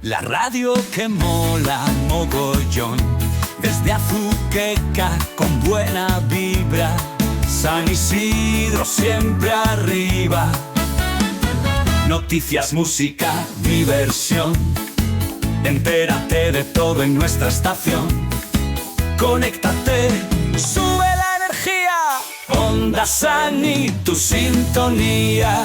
La radio que mola mogollón, desde Azuqueca con buena vibra, San Isidro siempre arriba. Noticias, música, diversión, entérate de todo en nuestra estación. Conéctate, sube la energía, Onda Sani, tu sintonía.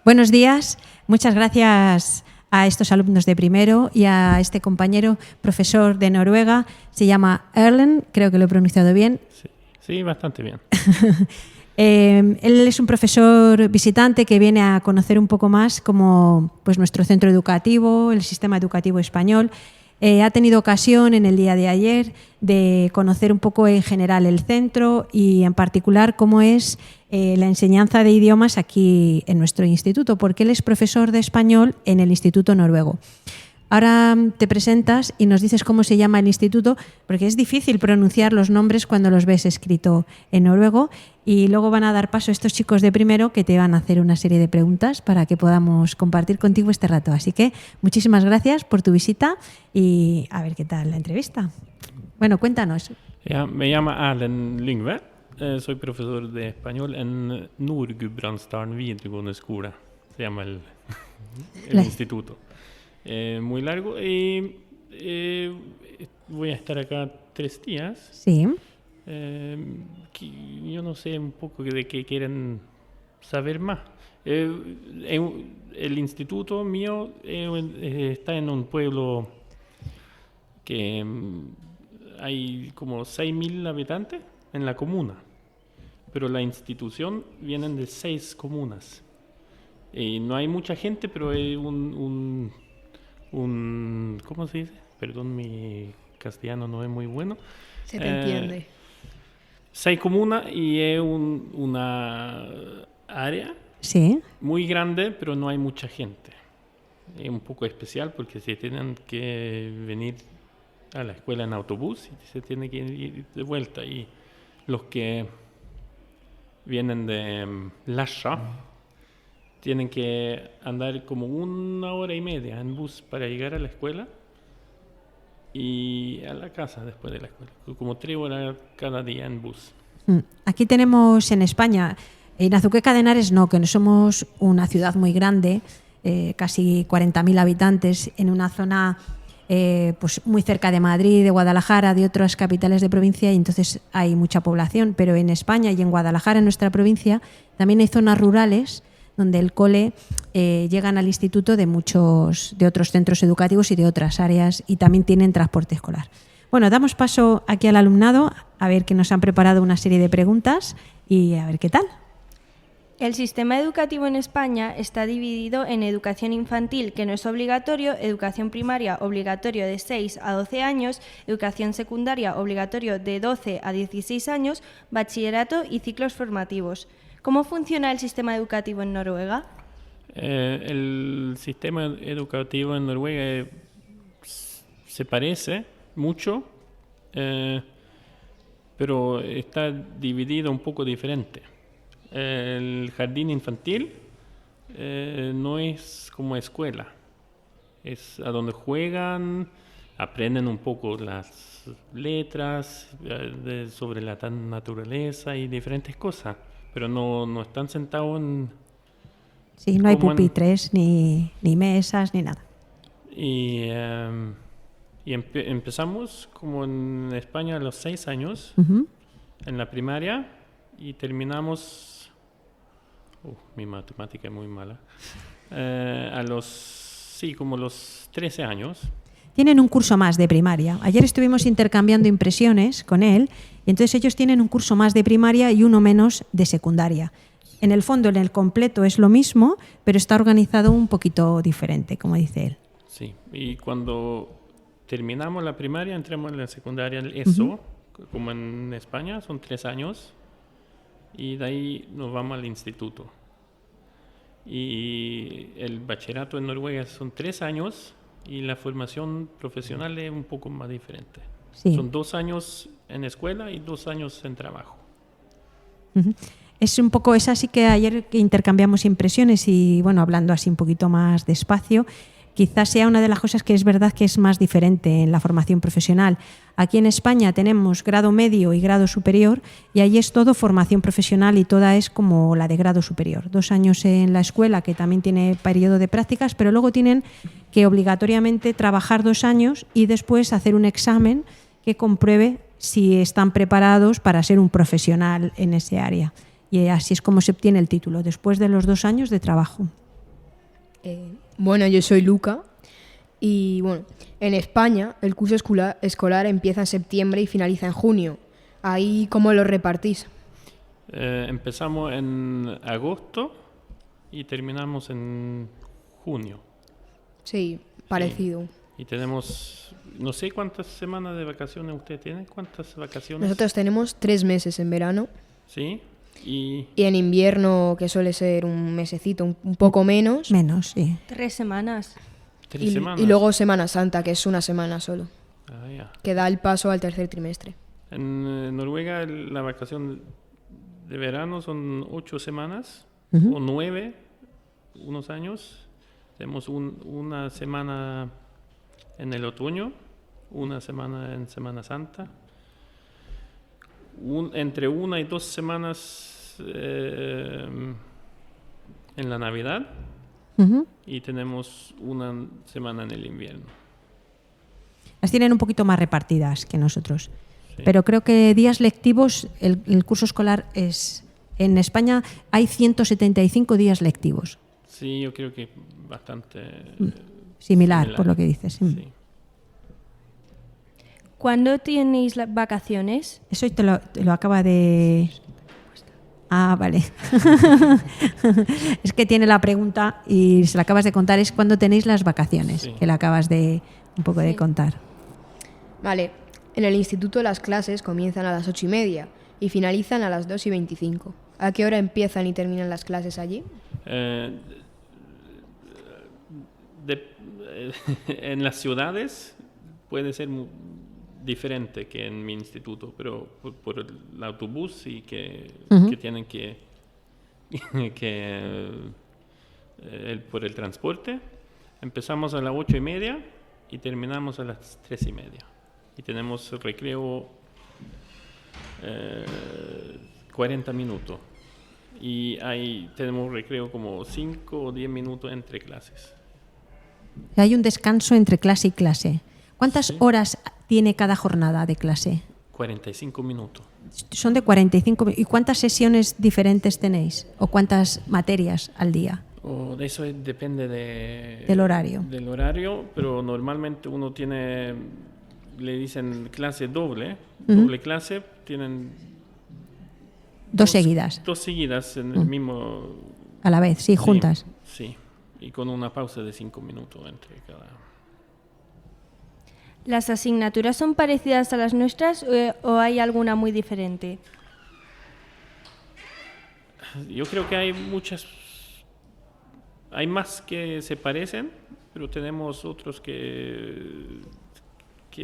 Buenos días, muchas gracias a estos alumnos de primero y a este compañero profesor de Noruega, se llama Erlend, creo que lo he pronunciado bien. Sí, bastante bien. Él es un profesor visitante que viene a conocer un poco más como pues, nuestro centro educativo, el sistema educativo español. Ha tenido ocasión en el día de ayer de conocer un poco en general el centro y en particular cómo es la enseñanza de idiomas aquí en nuestro instituto, porque él es profesor de español en el Instituto Noruego. Ahora te presentas y nos dices cómo se llama el instituto, porque es difícil pronunciar los nombres cuando los ves escrito en noruego, y luego van a dar paso a estos chicos de primero que te van a hacer una serie de preguntas para que podamos compartir contigo este rato. Así que muchísimas gracias por tu visita y a ver qué tal la entrevista. Bueno, cuéntanos. Me llamo Erlend Lyngve. Soy profesor de español en Nord-Gudbrandsdalen videregående skole. Se llama el instituto. Muy largo y voy a estar acá 3 días. Sí. Yo no sé un poco de qué quieren saber más. El instituto mío está en un pueblo que hay como 6.000 habitantes en la comuna, pero la institución vienen de 6 comunas. Y no hay mucha gente, pero hay un ¿cómo se dice? Perdón, mi castellano no es muy bueno. Se te entiende. 6 comunas y es una área Sí. muy grande, pero no hay mucha gente. Es un poco especial porque se tienen que venir a la escuela en autobús y se tiene que ir de vuelta. Y los que vienen de Lesja tienen que andar como 1 hora y media en bus para llegar a la escuela y a la casa después de la escuela. Como 3 horas cada día en bus. Aquí tenemos en España, en Azuqueca de Henares no, que no somos una ciudad muy grande, casi 40.000 habitantes, en una zona pues muy cerca de Madrid, de Guadalajara, de otras capitales de provincia, y entonces hay mucha población. Pero en España y en Guadalajara, en nuestra provincia, también hay zonas rurales donde el cole llegan al instituto de otros centros educativos y de otras áreas, y también tienen transporte escolar. Bueno, damos paso aquí al alumnado a ver que nos han preparado una serie de preguntas y a ver qué tal. El sistema educativo en España está dividido en educación infantil, que no es obligatorio, educación primaria obligatorio de 6 a 12 años, educación secundaria obligatorio de 12 a 16 años, bachillerato y ciclos formativos. ¿Cómo funciona el sistema educativo en Noruega? El sistema educativo en Noruega se parece mucho, pero está dividido un poco diferente. El jardín infantil no es como escuela, es a donde juegan, aprenden un poco las letras sobre la naturaleza y diferentes cosas, pero no están sentados en... Sí, no hay pupitres, ni mesas, ni nada. Y empezamos como en España a los 6 años, en la primaria, y terminamos... mi matemática es muy mala. Como los 13 años. Tienen un curso más de primaria. Ayer estuvimos intercambiando impresiones con él, y entonces ellos tienen un curso más de primaria y uno menos de secundaria. En el fondo, en el completo es lo mismo, pero está organizado un poquito diferente, como dice él. Sí, y cuando terminamos la primaria, entramos en la secundaria, eso, como en España, son 3 años, y de ahí nos vamos al instituto. Y el bachillerato en Noruega son 3 años y la formación profesional es un poco más diferente. Sí. Son 2 años en escuela y 2 años en trabajo. Ujú. Es un poco, es así que ayer que intercambiamos impresiones y, bueno, hablando así un poquito más despacio, quizás sea una de las cosas que es verdad que es más diferente en la formación profesional. Aquí en España tenemos grado medio y grado superior y ahí es todo formación profesional y toda es como la de grado superior. 2 años en la escuela, que también tiene periodo de prácticas, pero luego tienen que obligatoriamente trabajar 2 años y después hacer un examen que compruebe si están preparados para ser un profesional en ese área. Y así es como se obtiene el título, después de los 2 años de trabajo. Bueno, yo soy Luca y bueno, en España el curso escolar empieza en septiembre y finaliza en junio. ¿Ahí cómo lo repartís? Empezamos en agosto y terminamos en junio. Sí, parecido. Sí. Y tenemos, no sé cuántas semanas de vacaciones usted tiene. ¿Cuántas vacaciones? Nosotros tenemos 3 meses en verano. Sí. Y en invierno, que suele ser un mesecito, un poco menos. Menos, sí. 3 semanas. 3 semanas. Y luego Semana Santa, que es una semana solo. Ah, ya. Que da el paso al tercer trimestre. En Noruega la vacación de verano son 8 semanas o 9, unos años. Tenemos una semana en el otoño, una semana en Semana Santa, entre 1 y 2 semanas en la Navidad y tenemos una semana en el invierno. Las tienen un poquito más repartidas que nosotros. Sí. Pero creo que días lectivos, el curso escolar es... En España hay 175 días lectivos. Sí, yo creo que bastante Similar, por lo que dices. Sí. ¿Cuándo tenéis las vacaciones? Eso te lo acaba de... Ah, vale. Es que tiene la pregunta y se la acabas de contar. Es cuando tenéis las vacaciones, Sí. que la acabas de un poco de contar. Vale, en el instituto las clases comienzan a las 8:30 y finalizan a las 2:25. ¿A qué hora empiezan y terminan las clases allí? En las ciudades puede ser diferente que en mi instituto, pero por el autobús y que tienen que por el transporte, empezamos a las 8:30 y terminamos a las 3:30. Y tenemos recreo 40 minutos. Y tenemos recreo como 5 o 10 minutos entre clases. Hay un descanso entre clase y clase. ¿Cuántas horas tiene cada jornada de clase? 45 minutos. Son de 45. ¿Y cuántas sesiones diferentes tenéis? ¿O cuántas materias al día? De eso depende del horario. Del horario, pero normalmente uno tiene, le dicen clase doble clase, tienen dos seguidas. 2 seguidas en el mismo... A la vez, sí, juntas. Sí, y con una pausa de 5 minutos entre cada... ¿Las asignaturas son parecidas a las nuestras o hay alguna muy diferente? Yo creo que hay más que se parecen, pero tenemos otros que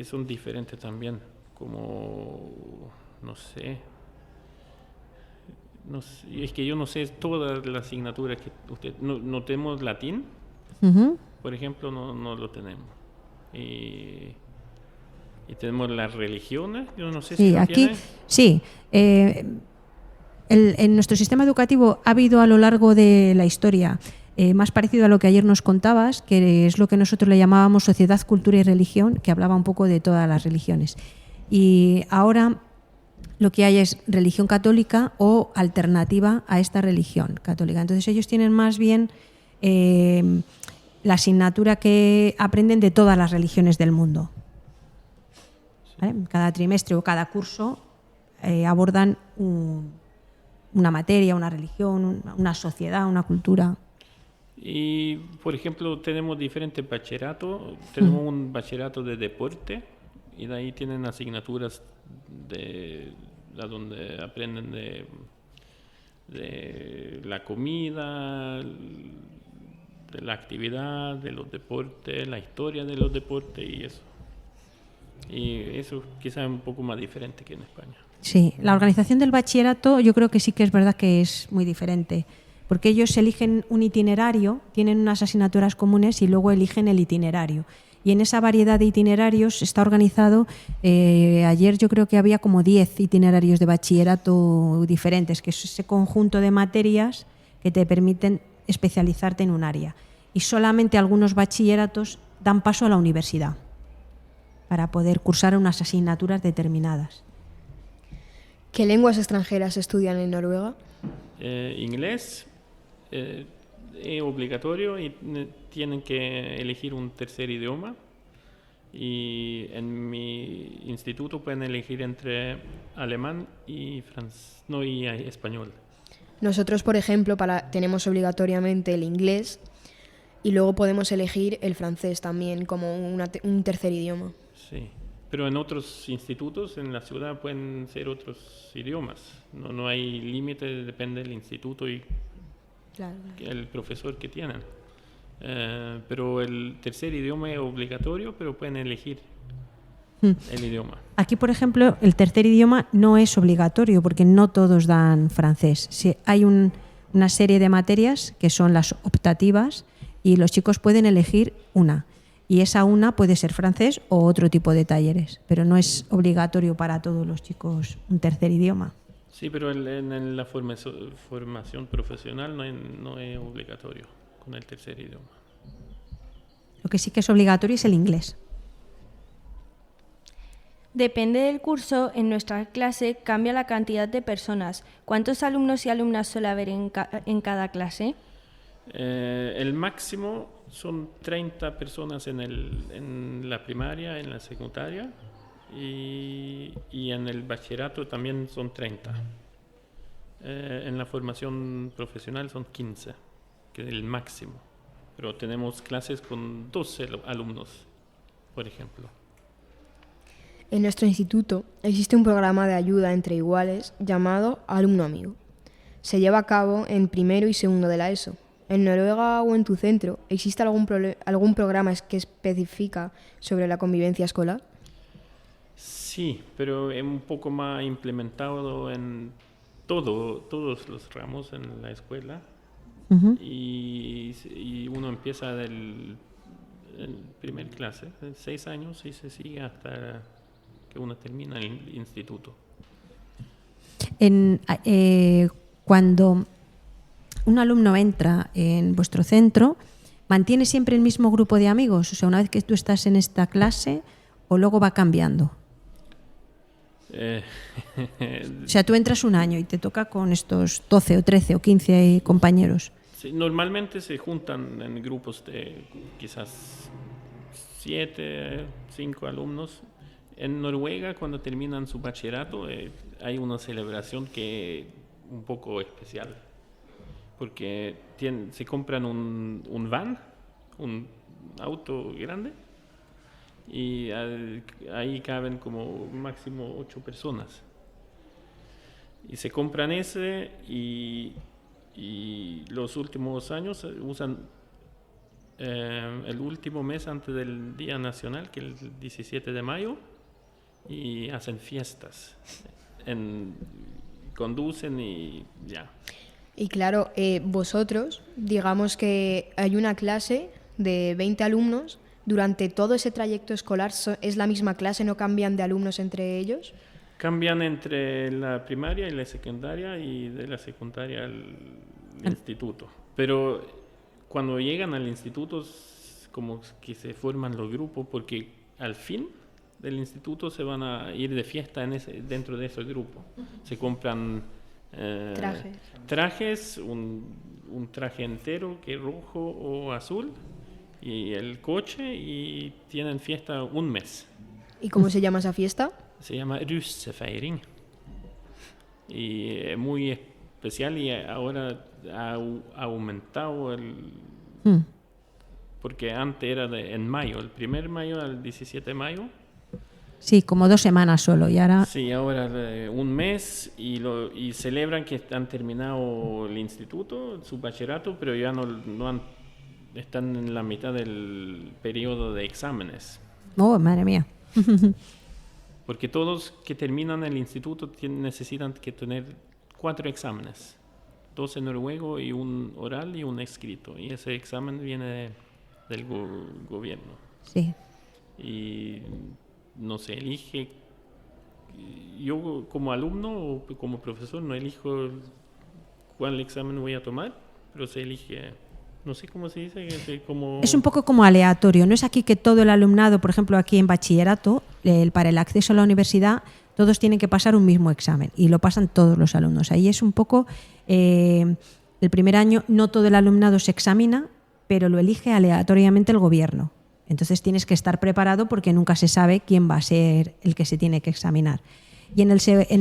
son diferentes también, como, no sé, es que yo no sé todas las asignaturas que usted... No tenemos latín, por ejemplo, no lo tenemos. Y tenemos las religiones, yo no sé si lo aquí tiene. Sí. En nuestro sistema educativo ha habido a lo largo de la historia, más parecido a lo que ayer nos contabas, que es lo que nosotros le llamábamos sociedad, cultura y religión, que hablaba un poco de todas las religiones. Y ahora lo que hay es religión católica o alternativa a esta religión católica. Entonces ellos tienen más bien la asignatura que aprenden de todas las religiones del mundo. ¿Vale? Cada trimestre o cada curso abordan una materia, una religión, una sociedad, una cultura. Y, por ejemplo, tenemos diferentes bachilleratos. Tenemos un bachillerato de deporte y de ahí tienen asignaturas donde aprenden de la comida, de la actividad, de los deportes, la historia de los deportes y eso. Y eso quizás es un poco más diferente que en España. Sí, la organización del bachillerato yo creo que sí que es verdad que es muy diferente, porque ellos eligen un itinerario, tienen unas asignaturas comunes y luego eligen el itinerario. Y en esa variedad de itinerarios está organizado, ayer yo creo que había como 10 itinerarios de bachillerato diferentes, que es ese conjunto de materias que te permiten especializarte en un área. Y solamente algunos bachilleratos dan paso a la universidad para poder cursar unas asignaturas determinadas. ¿Qué lenguas extranjeras estudian en Noruega? Inglés es obligatorio y tienen que elegir un tercer idioma. Y en mi instituto pueden elegir entre alemán y español. Nosotros, por ejemplo, tenemos obligatoriamente el inglés y luego podemos elegir el francés también como un tercer idioma. Sí, pero en otros institutos en la ciudad pueden ser otros idiomas. No hay límite, depende del instituto y Claro. el profesor que tienen. Pero el tercer idioma es obligatorio, pero pueden elegir el idioma. Aquí, por ejemplo, el tercer idioma no es obligatorio porque no todos dan francés. Sí, hay una serie de materias que son las optativas y los chicos pueden elegir una. Y esa una puede ser francés o otro tipo de talleres, pero no es obligatorio para todos los chicos un tercer idioma. Sí, pero en la formación profesional no es obligatorio con el tercer idioma. Lo que sí que es obligatorio es el inglés. Depende del curso, en nuestra clase cambia la cantidad de personas. ¿Cuántos alumnos y alumnas suele haber en cada clase? El máximo son 30 personas en la primaria, en la secundaria y en el bachillerato también son 30. En la formación profesional son 15, que es el máximo. Pero tenemos clases con 12 alumnos, por ejemplo. En nuestro instituto existe un programa de ayuda entre iguales llamado Alumno Amigo. Se lleva a cabo en primero y segundo de la ESO. ¿En Noruega o en tu centro existe algún programa que especifica sobre la convivencia escolar? Sí, pero es un poco más implementado en todos los ramos en la escuela. Uh-huh. Y uno empieza del primer clase, 6 años, y se sigue hasta que uno termina el instituto. Cuando un alumno entra en vuestro centro, ¿mantiene siempre el mismo grupo de amigos? O sea, una vez que tú estás en esta clase, ¿o luego va cambiando? O sea, tú entras un año y te toca con estos 12 o 13 o 15 compañeros. Sí, normalmente se juntan en grupos de quizás 7, 5 alumnos. En Noruega, cuando terminan su bachillerato, hay una celebración que es un poco especial, porque se compran un van, un auto grande, y ahí caben como máximo 8 personas. Y se compran ese y los últimos años usan el último mes antes del Día Nacional, que es el 17 de mayo, y hacen fiestas, conducen y ya. Y claro, vosotros, digamos que hay una clase de 20 alumnos, durante todo ese trayecto escolar es la misma clase, no cambian de alumnos entre ellos. Cambian entre la primaria y la secundaria y de la secundaria al instituto. Pero cuando llegan al instituto, como que se forman los grupos, porque al fin del instituto se van a ir de fiesta dentro de ese grupo. Se compran trajes, un traje entero que es rojo o azul, y el coche, y tienen fiesta un mes. ¿Y cómo se llama esa fiesta? Se llama Russefeiring. Y es muy especial y ahora ha aumentado porque antes era en mayo, el 1 mayo al 17 de mayo. Sí, como 2 semanas solo y ahora... Sí, ahora un mes y celebran que han terminado el instituto, su bachillerato, pero ya están en la mitad del periodo de exámenes. Oh, madre mía. Porque todos que terminan el instituto necesitan que tener 4 exámenes. 2 en noruego y un oral y un escrito. Y ese examen viene del gobierno. Sí. Y no se elige. Yo como alumno o como profesor no elijo cuál examen voy a tomar, pero se elige, no sé cómo se dice, como... Es un poco como aleatorio. No es aquí que todo el alumnado, por ejemplo, aquí en bachillerato, para el acceso a la universidad, todos tienen que pasar un mismo examen y lo pasan todos los alumnos. Ahí es un poco, el primer año no todo el alumnado se examina, pero lo elige aleatoriamente el gobierno. Entonces tienes que estar preparado porque nunca se sabe quién va a ser el que se tiene que examinar. Y en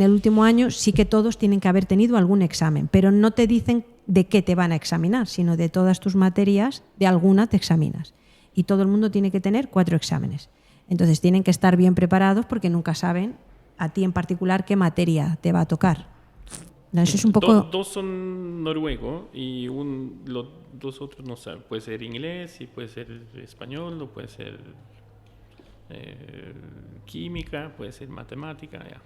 el último año sí que todos tienen que haber tenido algún examen, pero no te dicen de qué te van a examinar, sino de todas tus materias, de alguna te examinas. Y todo el mundo tiene que tener 4 exámenes. Entonces tienen que estar bien preparados porque nunca saben a ti en particular qué materia te va a tocar. Eso es un poco... Dos son noruego y los 2 otros no saben. Puede ser inglés y puede ser español o puede ser química, puede ser matemática. Ya.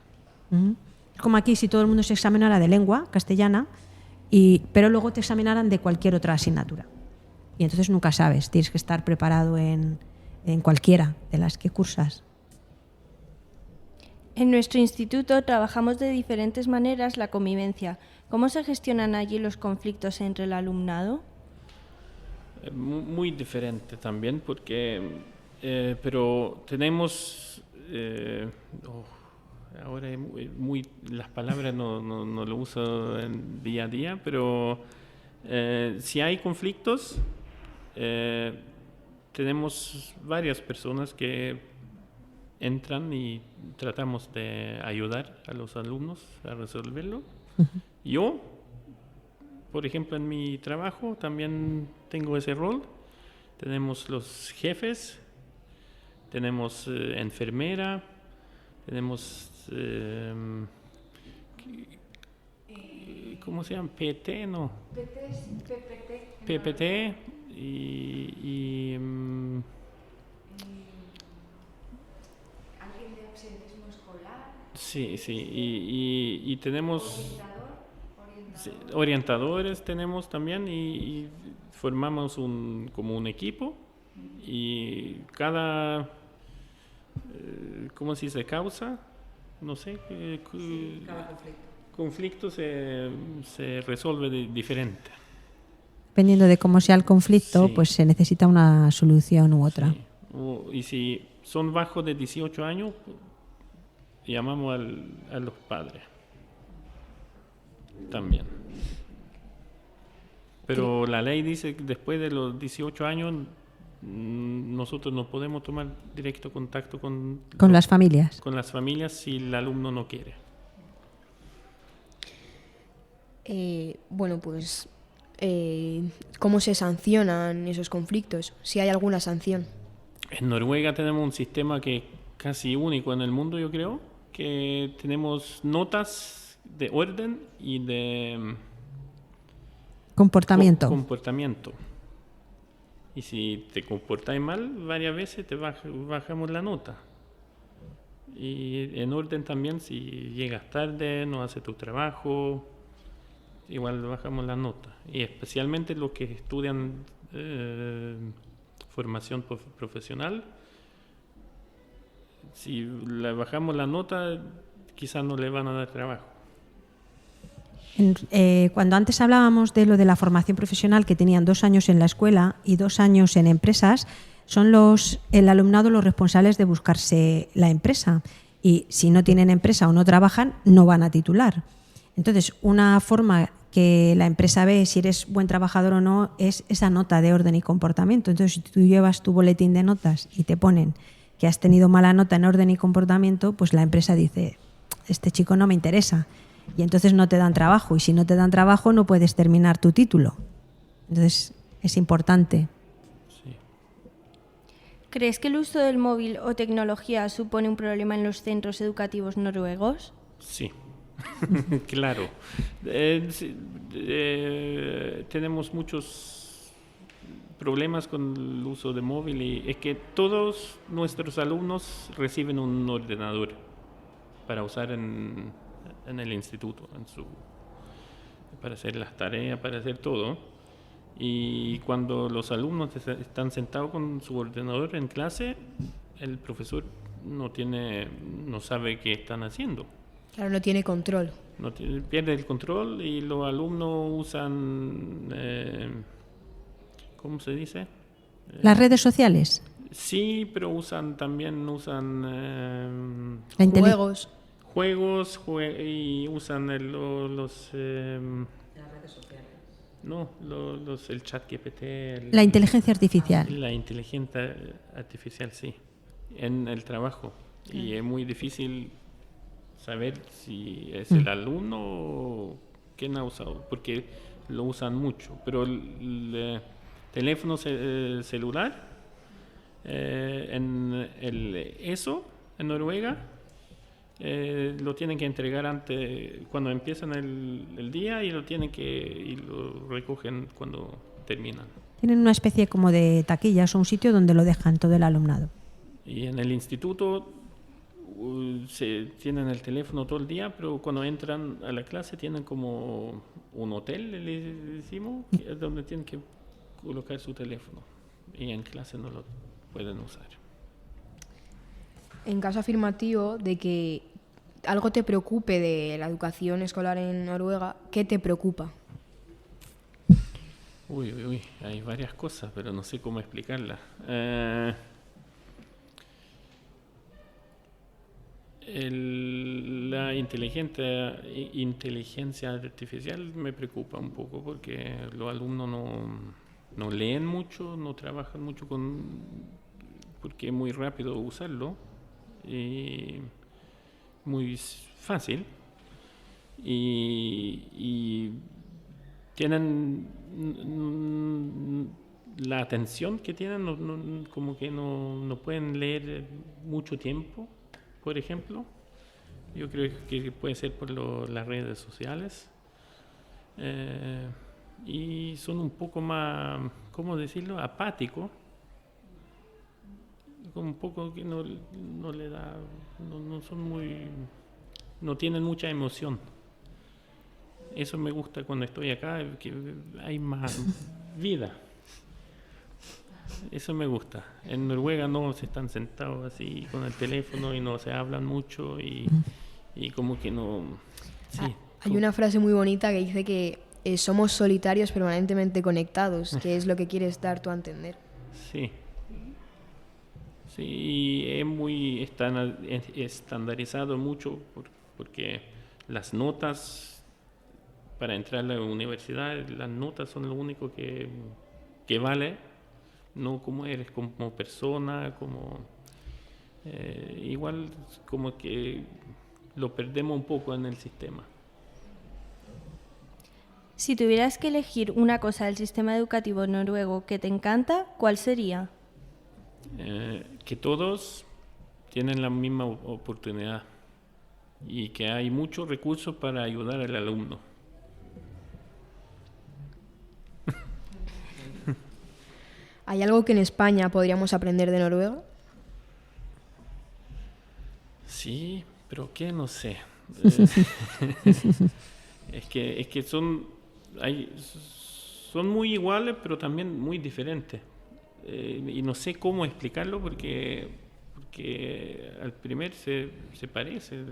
Como aquí, si todo el mundo se examinara de lengua castellana, pero luego te examinaran de cualquier otra asignatura. Y entonces nunca sabes, tienes que estar preparado en cualquiera de las que cursas. En nuestro instituto trabajamos de diferentes maneras la convivencia. ¿Cómo se gestionan allí los conflictos entre el alumnado? Muy diferente también, porque pero tenemos ahora las palabras no lo uso en día a día, pero si hay conflictos, tenemos varias personas que entran y tratamos de ayudar a los alumnos a resolverlo. Yo, por ejemplo, en mi trabajo también tengo ese rol. Tenemos los jefes, tenemos enfermera, tenemos ¿cómo se llama? PT, ¿no? PPT y alguien de absentismo escolar. sí, y tenemos orientadores tenemos también y formamos como un equipo y cada ¿cómo se dice? Causa, no sé, Cada conflicto se resuelve diferente. Dependiendo de cómo sea el conflicto, Sí. pues se necesita una solución u otra. Sí. Y si son bajos de 18 años, llamamos a los padres también. Pero la ley dice que después de los 18 años nosotros no podemos tomar directo contacto con Las familias. con las familias si el alumno no quiere. Bueno, pues, ¿cómo se sancionan esos conflictos? Si hay alguna sanción. En Noruega tenemos un sistema que es casi único en el mundo, yo creo, que tenemos notas de orden y de Comportamiento. comportamiento. Y si te comportas mal, varias veces te bajamos la nota. Y en orden también, si llegas tarde, no haces tu trabajo, igual bajamos la nota. Y especialmente los que estudian formación profesional, si le bajamos la nota, quizás no le van a dar trabajo. Cuando antes hablábamos de lo de la formación profesional, que tenían 2 años en la escuela y 2 años en empresas, son el alumnado los responsables de buscarse la empresa. Y si no tienen empresa o no trabajan, no van a titular. Entonces, una forma que la empresa ve si eres buen trabajador o no es esa nota de orden y comportamiento. Entonces, si tú llevas tu boletín de notas y te ponen que has tenido mala nota en orden y comportamiento, pues la empresa dice, este chico no me interesa. Y entonces no te dan trabajo. Y si no te dan trabajo, no puedes terminar tu título. Entonces, es importante. Sí. ¿Crees que el uso del móvil o tecnología supone un problema en los centros educativos noruegos? Sí, claro. Tenemos muchos problemas con el uso de móvil es que todos nuestros alumnos reciben un ordenador para usar en el instituto, para hacer las tareas, para hacer todo. Y cuando los alumnos están sentados con su ordenador en clase, el profesor no sabe qué están haciendo. Claro, no tiene control. Pierde el control y los alumnos usan, ¿cómo se dice? Las redes sociales. Sí, pero también usan Juegos. juegos y usan los no, el chat GPT. La inteligencia artificial. La inteligencia artificial, sí, en el trabajo. Y es muy difícil saber si es el alumno o quién ha usado, porque lo usan mucho. Pero el teléfono celular, en en Noruega, lo tienen que entregar antes, cuando empiezan el día, y lo recogen cuando terminan. Tienen una especie como de taquillas o un sitio donde lo dejan todo el alumnado. Y en el instituto tienen el teléfono todo el día, pero cuando entran a la clase tienen como un hotel, le decimos, donde tienen que colocar su teléfono. Y en clase no lo pueden usar. En caso afirmativo de que algo te preocupe de la educación escolar en Noruega, ¿qué te preocupa? Uy, hay varias cosas, pero no sé cómo explicarlas. La inteligencia artificial me preocupa un poco porque los alumnos no leen mucho, no trabajan mucho porque es muy rápido usarlo y muy fácil, y tienen la atención que tienen, como que no pueden leer mucho tiempo, por ejemplo. Yo creo que puede ser por las redes sociales, y son un poco más, ¿cómo decirlo?, apáticos, un poco que no le da, no son no tienen mucha emoción. Eso me gusta cuando estoy acá, que hay más vida. Eso me gusta. En Noruega no se están sentados así con el teléfono y no se hablan mucho y como que no. Sí. Hay una frase muy bonita que dice que somos solitarios permanentemente conectados, que es lo que quieres dar tú a entender. Sí. Sí, es muy estandarizado mucho porque las notas para entrar a la universidad, las notas son lo único que vale, no como eres como persona, igual como que lo perdemos un poco en el sistema. Si tuvieras que elegir una cosa del sistema educativo noruego que te encanta, ¿cuál sería? Que todos tienen la misma oportunidad y que hay muchos recursos para ayudar al alumno. ¿Hay algo que en España podríamos aprender de Noruega? Sí, pero ¿qué? No sé. Es que son muy iguales, pero también muy diferentes. Y no sé cómo explicarlo porque al primer se parece.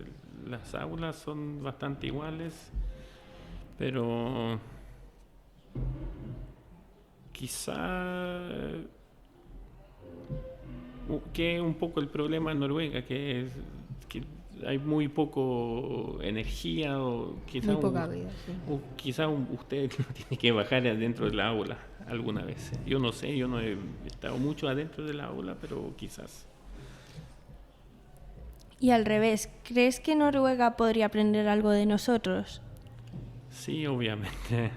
Las aulas son bastante iguales, pero quizá que un poco el problema en Noruega, que hay muy poco energía, o quizá Muy poca vida, sí. o quizá usted tiene que bajar adentro de la aula alguna vez. Yo no sé, yo no he estado mucho adentro de la aula, pero quizás. Y al revés, ¿crees que Noruega podría aprender algo de nosotros? Sí, obviamente.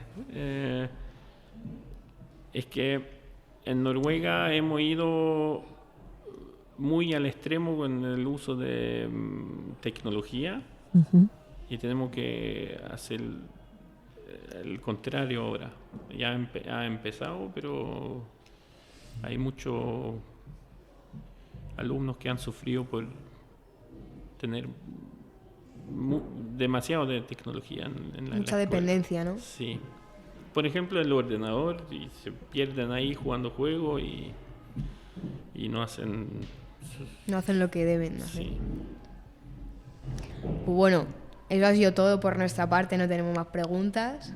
Es que en Noruega hemos ido muy al extremo con el uso de tecnología, y tenemos que hacer el contrario ahora. Ya ha empezado, pero hay muchos alumnos que han sufrido por tener demasiado de tecnología en la Mucha escuela. dependencia, ¿no? Sí. Por ejemplo, el ordenador, y se pierden ahí jugando juegos y no hacen... No hacen lo que deben hacer. Sí. Pues bueno, eso ha sido todo por nuestra parte, no tenemos más preguntas.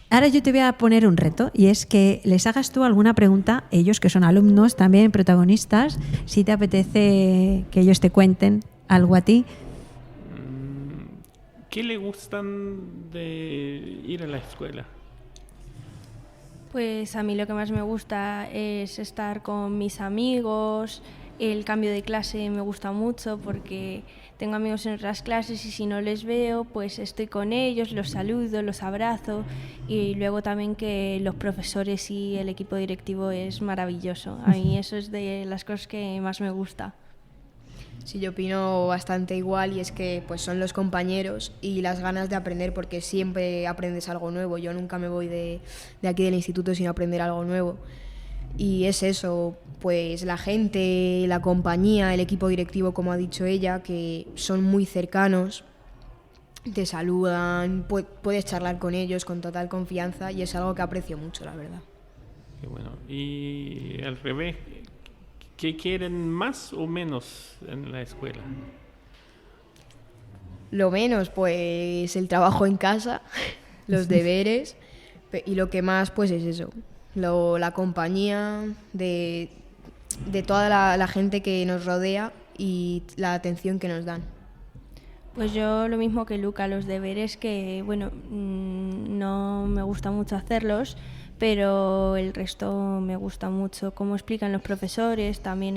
Ahora yo te voy a poner un reto y es que les hagas tú alguna pregunta, ellos que son alumnos, también protagonistas, si te apetece que ellos te cuenten algo a ti. ¿Qué le gustan de ir a la escuela? Pues a mí lo que más me gusta es estar con mis amigos. El cambio de clase me gusta mucho porque tengo amigos en otras clases y si no les veo, pues estoy con ellos, los saludo, los abrazo, y luego también que los profesores y el equipo directivo es maravilloso. A mí eso es de las cosas que más me gusta. Sí, yo opino bastante igual, y es que pues son los compañeros y las ganas de aprender, porque siempre aprendes algo nuevo. Yo nunca me voy de aquí del instituto sin aprender algo nuevo. Y es eso, pues la gente, la compañía, el equipo directivo, como ha dicho ella, que son muy cercanos, te saludan, puedes charlar con ellos con total confianza, y es algo que aprecio mucho, la verdad. Qué bueno. Y al revés, ¿qué quieren más o menos en la escuela? Lo menos, pues el trabajo en casa, los deberes, y lo que más, pues es eso, la compañía de toda la gente que nos rodea y la atención que nos dan. Pues yo lo mismo que Luca, los deberes que, bueno, no me gusta mucho hacerlos, pero el resto me gusta mucho. Cómo explican los profesores también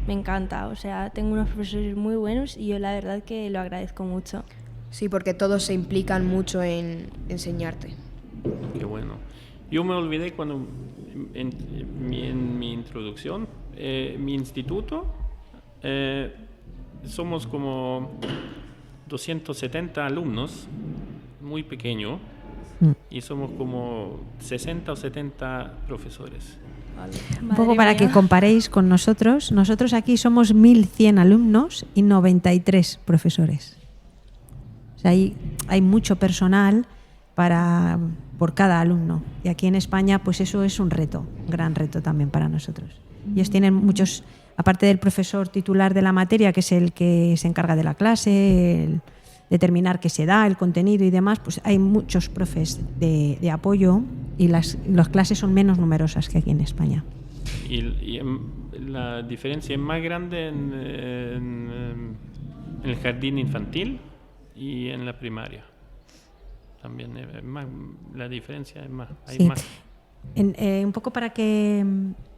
me encanta. O sea, tengo unos profesores muy buenos y yo la verdad que lo agradezco mucho. Sí, porque todos se implican mucho en enseñarte. Qué bueno. Yo me olvidé cuando en mi introducción, mi instituto, somos como 270 alumnos, muy pequeño, y somos como 60 o 70 profesores. Un poco para que comparéis con nosotros. Nosotros aquí somos 1.100 alumnos y 93 profesores. O sea, hay mucho personal por cada alumno. Y aquí en España, pues eso es un reto, un gran reto también para nosotros. Ellos tienen muchos, aparte del profesor titular de la materia, que es el que se encarga de la clase, el determinar qué se da, el contenido y demás, pues hay muchos profes de apoyo, y las clases son menos numerosas que aquí en España. Y la diferencia es más grande en el jardín infantil y en la primaria. También la diferencia es más. Hay Sí. más. Un poco para que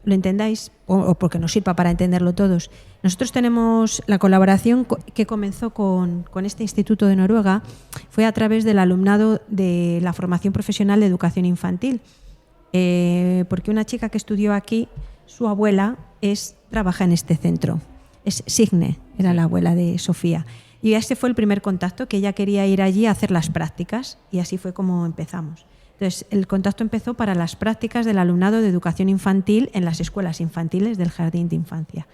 lo entendáis, o porque nos sirva para entenderlo todos. Nosotros tenemos la colaboración que comenzó con este Instituto de Noruega, fue a través del alumnado de la formación profesional de educación infantil, porque una chica que estudió aquí, su abuela trabaja en este centro. Es Signe, era la abuela de Sofía. Y este fue el primer contacto, que ella quería ir allí a hacer las prácticas, y así fue como empezamos. Entonces, el contacto empezó para las prácticas del alumnado de educación infantil en las escuelas infantiles del jardín de infancia.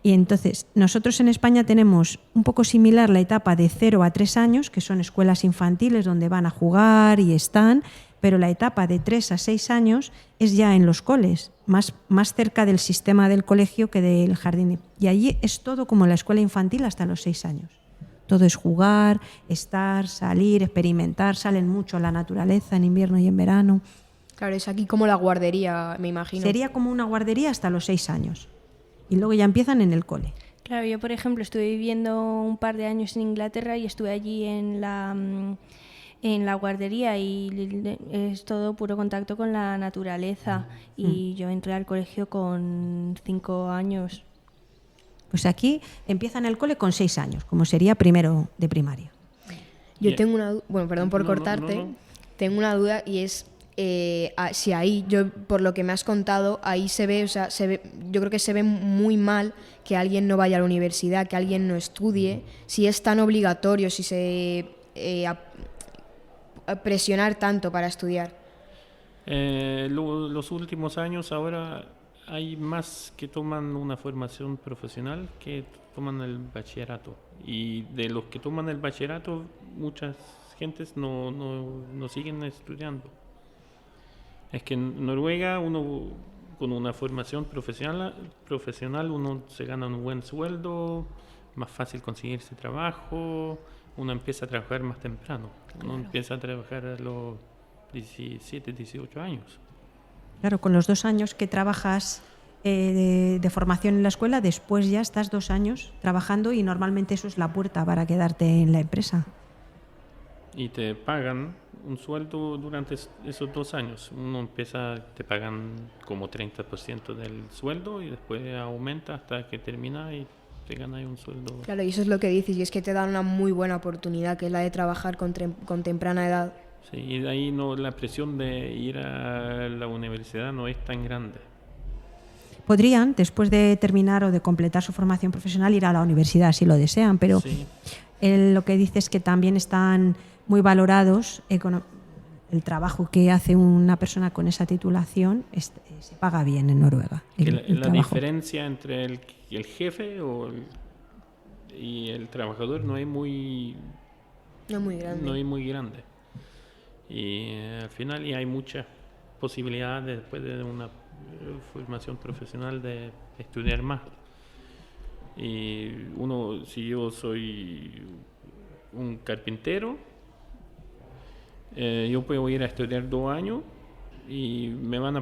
Y entonces, nosotros en España tenemos un poco similar la etapa de 0 a 3 años, que son escuelas infantiles donde van a jugar y están, pero la etapa de 3 a 6 años es ya en los coles, más cerca del sistema del colegio que del jardín. Y allí es todo como la escuela infantil hasta los 6 años. Todo es jugar, estar, salir, experimentar, salen mucho a la naturaleza en invierno y en verano. Claro, es aquí como la guardería, me imagino. Sería como una guardería hasta los 6 años. Y luego ya empiezan en el cole. Claro, yo por ejemplo estuve viviendo un par de años en Inglaterra y estuve allí en la guardería, y es todo puro contacto con la naturaleza. Y yo entré al colegio con 5 años. Pues aquí empiezan el cole con 6 años, como sería primero de primaria. Yo tengo una duda, bueno, perdón por cortarte, no. Tengo una duda, y es si ahí, yo por lo que me has contado, ahí se ve, yo creo que se ve muy mal que alguien no vaya a la universidad, que alguien no estudie, si es tan obligatorio, si se a presionar tanto para estudiar. Los últimos años ahora hay más que toman una formación profesional que toman el bachillerato. Y de los que toman el bachillerato, muchas gentes no siguen estudiando. Es que en Noruega uno con una formación profesional uno se gana un buen sueldo, más fácil conseguirse trabajo, uno empieza a trabajar más temprano. Uno empieza a trabajar a los 17, 18 años. Claro, con los 2 años que trabajas de formación en la escuela, después ya estás 2 años trabajando y normalmente eso es la puerta para quedarte en la empresa. Y te pagan un sueldo durante esos 2 años. Te pagan como 30% del sueldo y después aumenta hasta que termina y te ganas un sueldo. Claro, y eso es lo que dices, y es que te dan una muy buena oportunidad, que es la de trabajar con temprana edad. Sí, y de ahí la presión de ir a la universidad no es tan grande. Podrían, después de terminar o de completar su formación profesional, ir a la universidad si lo desean, pero Sí. lo que dice es que también están muy valorados. El trabajo que hace una persona con esa titulación se paga bien en Noruega. Que El la trabajo. diferencia entre el jefe y el trabajador no es muy muy grande. Y al final hay muchas posibilidades después de una formación profesional de estudiar más. Y si yo soy un carpintero, yo puedo ir a estudiar 2 años y me van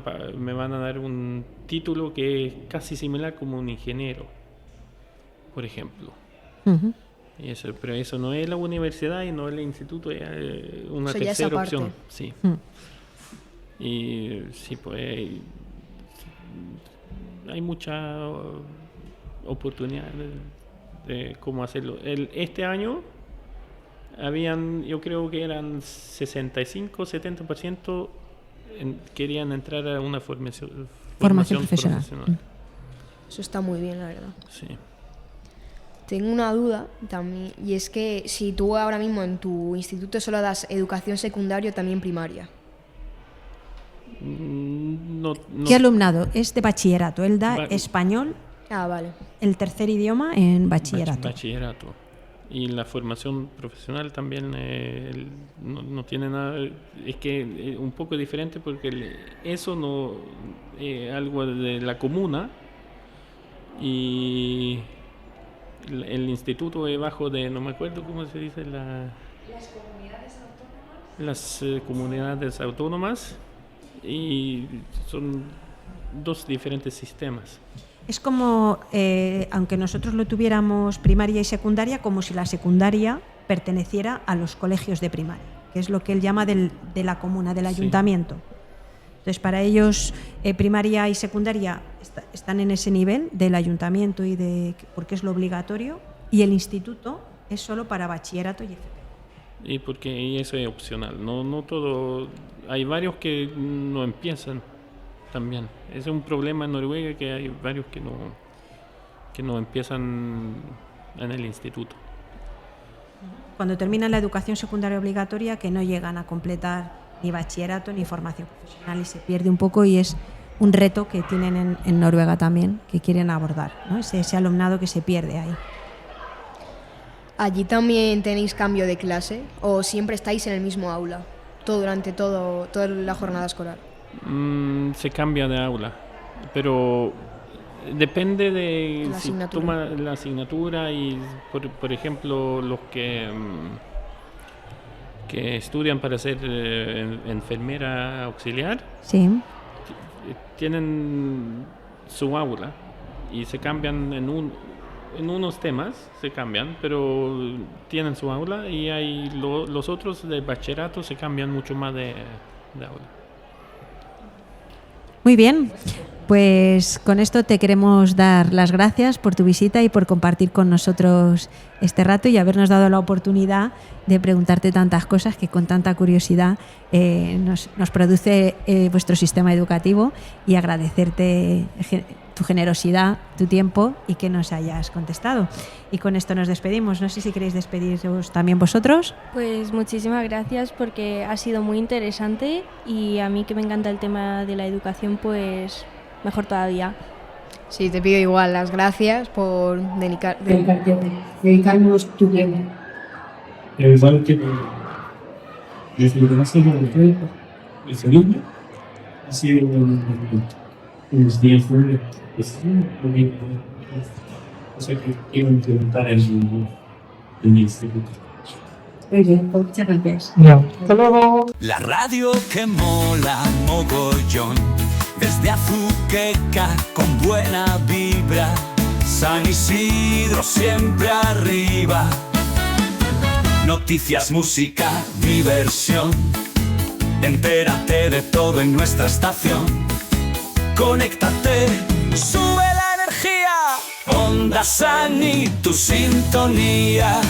a dar un título que es casi similar como un ingeniero, por ejemplo. Ujú. Pero eso no es la universidad y no es el instituto, es una Eso ya es tercera aparte. opción. Sí. Y sí, pues hay mucha oportunidad de cómo hacerlo. Este año yo creo que eran 65-70% querían entrar a una formación profesional. Eso está muy bien, la verdad. Sí. Tengo una duda también, y es que si tú ahora mismo en tu instituto solo das educación secundaria o también primaria. No, ¿Qué alumnado? Es de bachillerato. Él da Va- español, Ah, vale. el tercer idioma, en bachillerato. Bachillerato. Y la formación profesional también no tiene nada. Es que es un poco diferente porque eso no es algo de la comuna y el instituto es bajo de, no me acuerdo cómo se dice, las comunidades autónomas, y son 2 diferentes sistemas. Es como, aunque nosotros lo tuviéramos primaria y secundaria, como si la secundaria perteneciera a los colegios de primaria, que es lo que él llama de la comuna, del Sí. ayuntamiento. Entonces, para ellos, primaria y secundaria están en ese nivel del ayuntamiento porque es lo obligatorio, y el instituto es solo para bachillerato y FP. Y eso es opcional. No todo. Hay varios que no empiezan también. Es un problema en Noruega, que hay varios que no empiezan en el instituto. Cuando terminan la educación secundaria obligatoria, que no llegan a completar ni bachillerato ni formación profesional, y se pierde un poco, y es un reto que tienen en Noruega también, que quieren abordar, ¿no? Ese alumnado que se pierde ahí. ¿Allí también tenéis cambio de clase o siempre estáis en el mismo aula durante toda la jornada escolar? Se cambia de aula, pero depende de La si asignatura. toma la asignatura. Y por ejemplo, los que estudian para ser enfermera auxiliar Sí. tienen su aula y se cambian en unos temas, se cambian, pero tienen su aula, y hay los otros de bachillerato se cambian mucho más de aula. Muy bien, pues con esto te queremos dar las gracias por tu visita y por compartir con nosotros este rato y habernos dado la oportunidad de preguntarte tantas cosas que con tanta curiosidad nos produce vuestro sistema educativo, y agradecerte tu generosidad, tu tiempo y que nos hayas contestado. Y con esto nos despedimos. No sé si queréis despediros también vosotros. Pues muchísimas gracias porque ha sido muy interesante y a mí que me encanta el tema de la educación, pues mejor todavía. Sí, te pido igual las gracias por dedicarnos tu tiempo. Igual que desde que nací el segundo, ha sido unos días muy o sea que quiero implementar en mi instituto. Muy bien, pues muchas gracias. Hasta luego. La radio que mola mogollón, desde Azuqueca con buena vibra, San Isidro siempre arriba. Noticias, música, diversión, entérate de todo en nuestra estación. Conéctate, sube la energía, Onda San y tu sintonía.